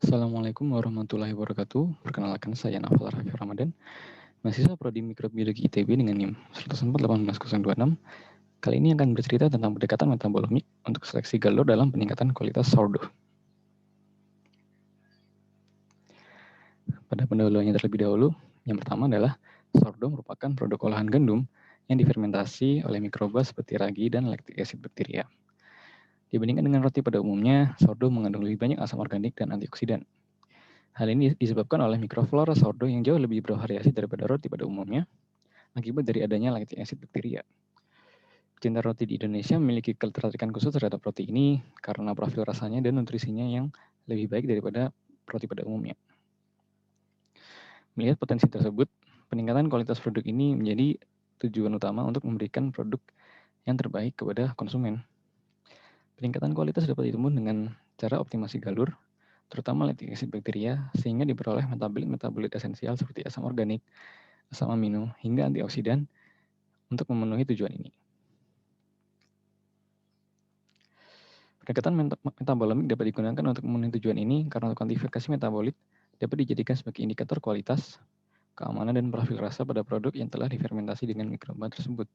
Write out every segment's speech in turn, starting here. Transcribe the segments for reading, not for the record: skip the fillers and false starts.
Assalamualaikum warahmatullahi wabarakatuh. Perkenalkan saya Naufal Rafi Ramadan, mahasiswa Prodi Mikrobiologi ITB dengan NIM 104-18026. Kali ini akan bercerita tentang pendekatan metabolimik untuk seleksi galur dalam peningkatan kualitas sourdough. Pada pendahuluannya terlebih dahulu, yang pertama adalah sourdough merupakan produk olahan gandum yang difermentasi oleh mikroba seperti ragi dan lactic acid bakteria. Dibandingkan dengan roti pada umumnya, sourdough mengandung lebih banyak asam organik dan antioksidan. Hal ini disebabkan oleh mikroflora sourdough yang jauh lebih bervariasi daripada roti pada umumnya, akibat dari adanya lactic acid bakteria. Pecinta roti di Indonesia memiliki ketertarikan khusus terhadap roti ini karena profil rasanya dan nutrisinya yang lebih baik daripada roti pada umumnya. Melihat potensi tersebut, peningkatan kualitas produk ini menjadi tujuan utama untuk memberikan produk yang terbaik kepada konsumen. Peningkatan kualitas dapat ditempuh dengan cara optimasi galur, terutama lactic acid bakteria, sehingga diperoleh metabolit esensial seperti asam organik, asam amino, hingga antioksidan untuk memenuhi tujuan ini. Pendekatan metabolimik dapat digunakan untuk memenuhi tujuan ini karena kuantifikasi metabolit dapat dijadikan sebagai indikator kualitas, keamanan, dan profil rasa pada produk yang telah difermentasi dengan mikroba tersebut.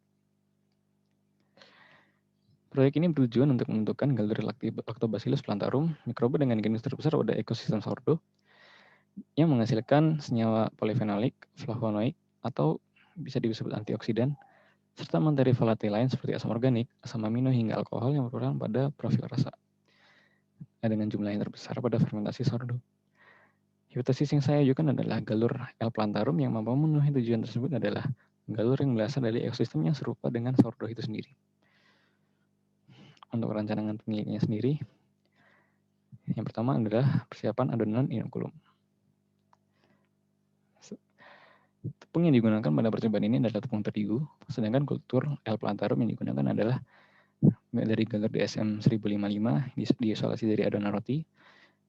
Proyek ini bertujuan untuk menentukan galur Lactobacillus plantarum, mikroba dengan genus terbesar pada ekosistem sourdough, yang menghasilkan senyawa polifenolik, flavonoid, atau bisa disebut antioksidan, serta materi volatile lain seperti asam organik, asam amino, hingga alkohol yang berperan pada profil rasa, dengan jumlah yang terbesar pada fermentasi sourdough. Hipotesis yang saya ajukan adalah galur L. plantarum yang mampu memenuhi tujuan tersebut adalah galur yang berasal dari ekosistem yang serupa dengan sourdough itu sendiri. Untuk rancangan penelitiannya sendiri, yang pertama adalah persiapan adonan inokulum. Tepung yang digunakan pada percobaan ini adalah tepung terigu, sedangkan kultur L. plantarum yang digunakan adalah dari galur DSM 1055 diisolasi dari adonan roti,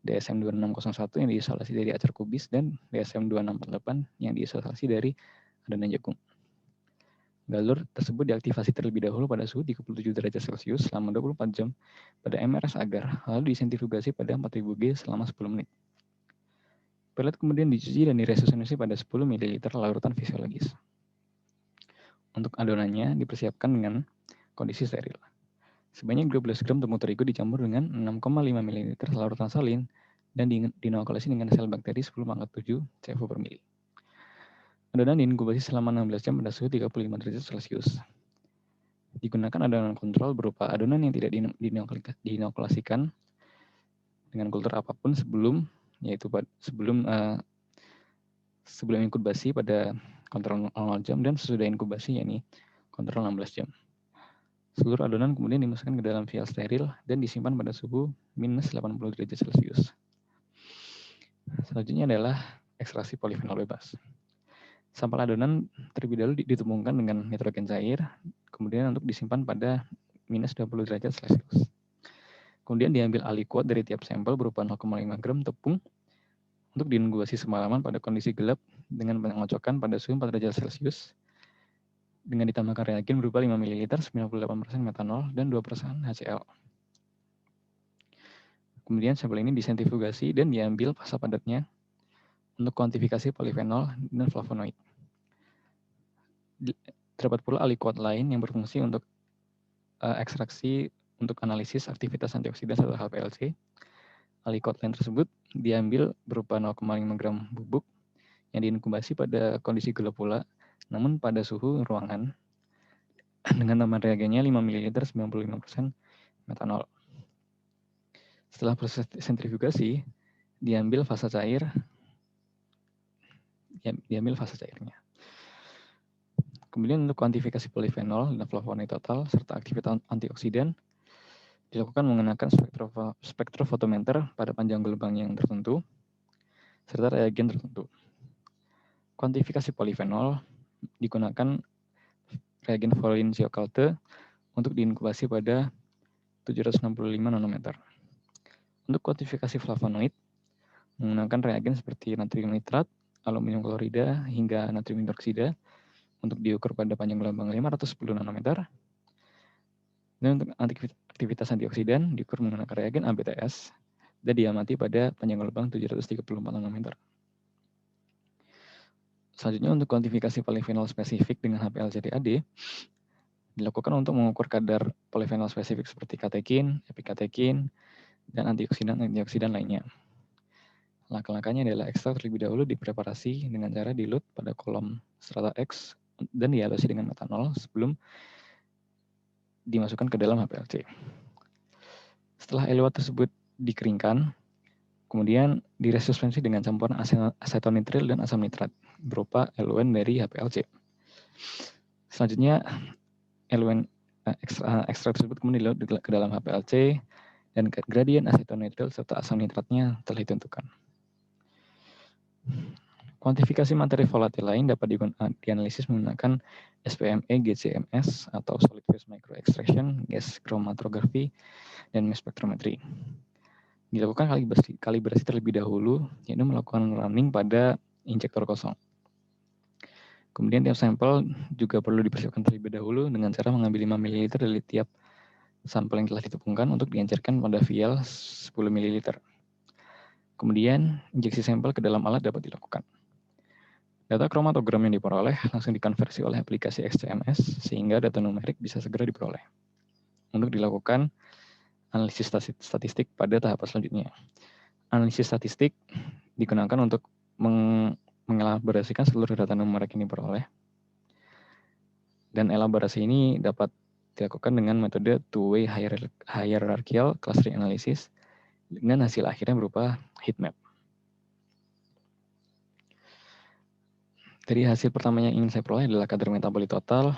DSM 2601 yang diisolasi dari acar kubis, dan DSM 2648 yang diisolasi dari adonan jagung. Galur tersebut diaktifasi terlebih dahulu pada suhu 37 derajat Celcius selama 24 jam pada MRS agar, lalu disentrifugasi pada 4000 G selama 10 menit. Pelet kemudian dicuci dan diresusitasi pada 10 ml larutan fisiologis. Untuk adonannya dipersiapkan dengan kondisi steril. Sebanyak 12 gram tepung terigu dicampur dengan 6,5 ml larutan salin dan dinokulasi dengan sel bakteri 10⁻⁷ CFU per mili. Adonan diinkubasi selama 16 jam pada suhu 35 derajat Celcius. Digunakan adonan kontrol berupa adonan yang tidak dinokulasikan dengan kultur apapun sebelum inkubasi pada kontrol 0 jam dan sesudah inkubasi yakni kontrol 16 jam. Seluruh adonan kemudian dimasukkan ke dalam vial steril dan disimpan pada suhu minus 80 derajat Celcius. Selanjutnya adalah ekstraksi polifenol bebas. Sampel adonan terlebih dahulu ditepungkan dengan nitrogen cair, kemudian untuk disimpan pada minus 20 derajat Celcius. Kemudian diambil aliquot dari tiap sampel berupa 0,5 gram tepung untuk diinkubasi semalaman pada kondisi gelap dengan pengocokan pada suhu 4 derajat Celcius dengan ditambahkan reagen berupa 5 ml, 98% metanol, dan 2% HCl. Kemudian sampel ini disentrifugasi dan diambil fasa padatnya untuk kuantifikasi polifenol dan flavonoid. Terdapat pula aliquot lain yang berfungsi untuk ekstraksi untuk analisis aktivitas antioksidan atau HPLC. Aliquot lain tersebut diambil berupa 0,5 gram bubuk yang diinkubasi pada kondisi gelap pula, namun pada suhu ruangan dengan tambahan reagennya 5 ml 95% metanol. Setelah proses sentrifugasi, diambil fasa cairnya. Kemudian untuk kuantifikasi polifenol dan flavonoid total serta aktivitas antioksidan dilakukan menggunakan spektrofotometer pada panjang gelombang yang tertentu serta reagen tertentu. Kuantifikasi polifenol digunakan reagen Volin-Jocalte untuk diinkubasi pada 765 nanometer. Untuk kuantifikasi flavonoid menggunakan reagen seperti natrium nitrat, aluminium klorida, hingga natrium hidroksida untuk diukur pada panjang gelombang 510 nanometer. Dan untuk aktivitas antioksidan diukur menggunakan reagen ABTS dan diamati pada panjang lubang 734 nanometer. Selanjutnya untuk kuantifikasi polifenol spesifik dengan HPLC-DAD dilakukan untuk mengukur kadar polifenol spesifik seperti katekin, epikatekin, dan antioksidan lainnya. Langkah-langkahnya adalah ekstrak terlebih dahulu dipreparasi dengan cara dilut pada kolom strata X dan dihalusi dengan metanol sebelum dimasukkan ke dalam HPLC. Setelah eluat tersebut dikeringkan, kemudian diresuspensi dengan campuran asetonitril dan asam nitrat berupa eluen dari HPLC. Selanjutnya, ekstrak tersebut kemudian dilarut ke dalam HPLC dan gradien asetonitril serta asam nitratnya telah ditentukan. Kuantifikasi materi volatil lain dapat dianalisis menggunakan SPME GCMS atau Solid Phase Microextraction, gas chromatography, dan mass spectrometry. Dilakukan kalibrasi terlebih dahulu, yaitu melakukan running pada injektor kosong. Kemudian tiap sampel juga perlu dipersiapkan terlebih dahulu dengan cara mengambil 5 ml dari tiap sampel yang telah ditepungkan untuk diancarkan pada vial 10 ml. Kemudian injeksi sampel ke dalam alat dapat dilakukan. Data kromatogram yang diperoleh langsung dikonversi oleh aplikasi XCMS sehingga data numerik bisa segera diperoleh. Untuk dilakukan analisis statistik pada tahapan selanjutnya. Analisis statistik digunakan untuk mengelaborasikan seluruh data numerik yang diperoleh. Dan elaborasi ini dapat dilakukan dengan metode two-way hierarchical clustering analysis dengan hasil akhirnya berupa heat map. Dari hasil pertama yang ingin saya peroleh adalah kadar metabolit total,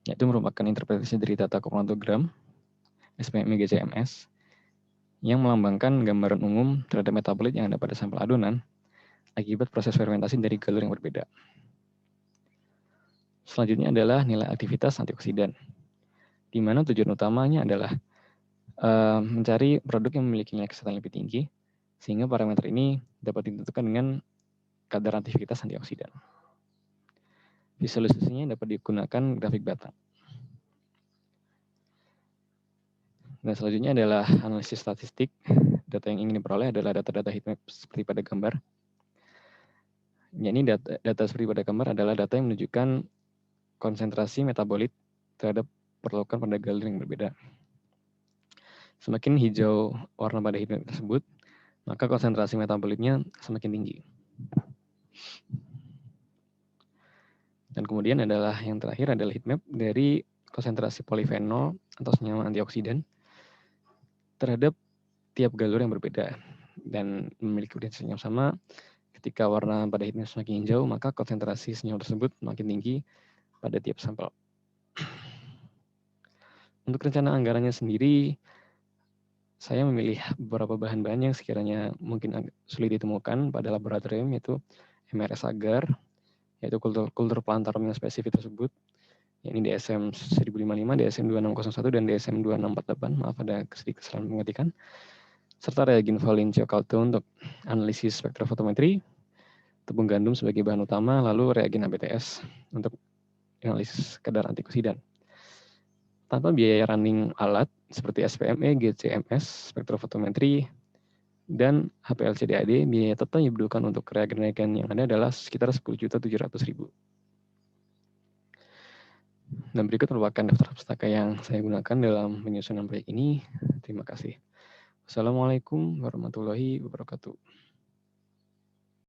yaitu merupakan interpretasi dari data kromatogram SPME GCMS yang melambangkan gambaran umum terhadap metabolit yang ada pada sampel adonan akibat proses fermentasi dari galur yang berbeda. Selanjutnya adalah nilai aktivitas antioksidan, di mana tujuan utamanya adalah mencari produk yang memiliki nilai kesehatan lebih tinggi, sehingga parameter ini dapat ditentukan dengan kadar aktivitas antioksidan. Visualisasinya dapat digunakan grafik batang. Dan selanjutnya adalah analisis statistik. Data yang ingin diperoleh adalah data-data heatmap seperti pada gambar. Yakni data seperti pada gambar adalah data yang menunjukkan konsentrasi metabolit terhadap perlukan pada galur yang berbeda. Semakin hijau warna pada heatmap tersebut, maka konsentrasi metabolitnya semakin tinggi. Dan kemudian adalah yang terakhir adalah heatmap dari konsentrasi polifenol atau senyawa antioksidan terhadap tiap galur yang berbeda dan memiliki urgensi yang sama. Ketika warna pada heatmap semakin hijau, maka konsentrasi senyawa tersebut semakin tinggi pada tiap sampel. Untuk rencana anggarannya sendiri, saya memilih beberapa bahan-bahan yang sekiranya mungkin sulit ditemukan pada laboratorium, yaitu MRS agar, yaitu kultur plantarum yang spesifik tersebut, yakni DSM 1055, DSM 2601, dan DSM 2648, maaf ada sedikit kesalahan pengetikan, serta reagen Valin-Ciocaldo untuk analisis spektrofotometri, tepung gandum sebagai bahan utama, lalu reagen ABTS untuk analisis kadar antioksidan. Tanpa biaya running alat seperti SPME, GCMS, spektrofotometri, dan HPLC-DAD, biaya total yang dibutuhkan untuk reagen-reagen yang ada adalah sekitar 10.700.000. Dan berikut merupakan daftar pustaka yang saya gunakan dalam penyusunan proyek ini. Terima kasih. Wassalamualaikum warahmatullahi wabarakatuh.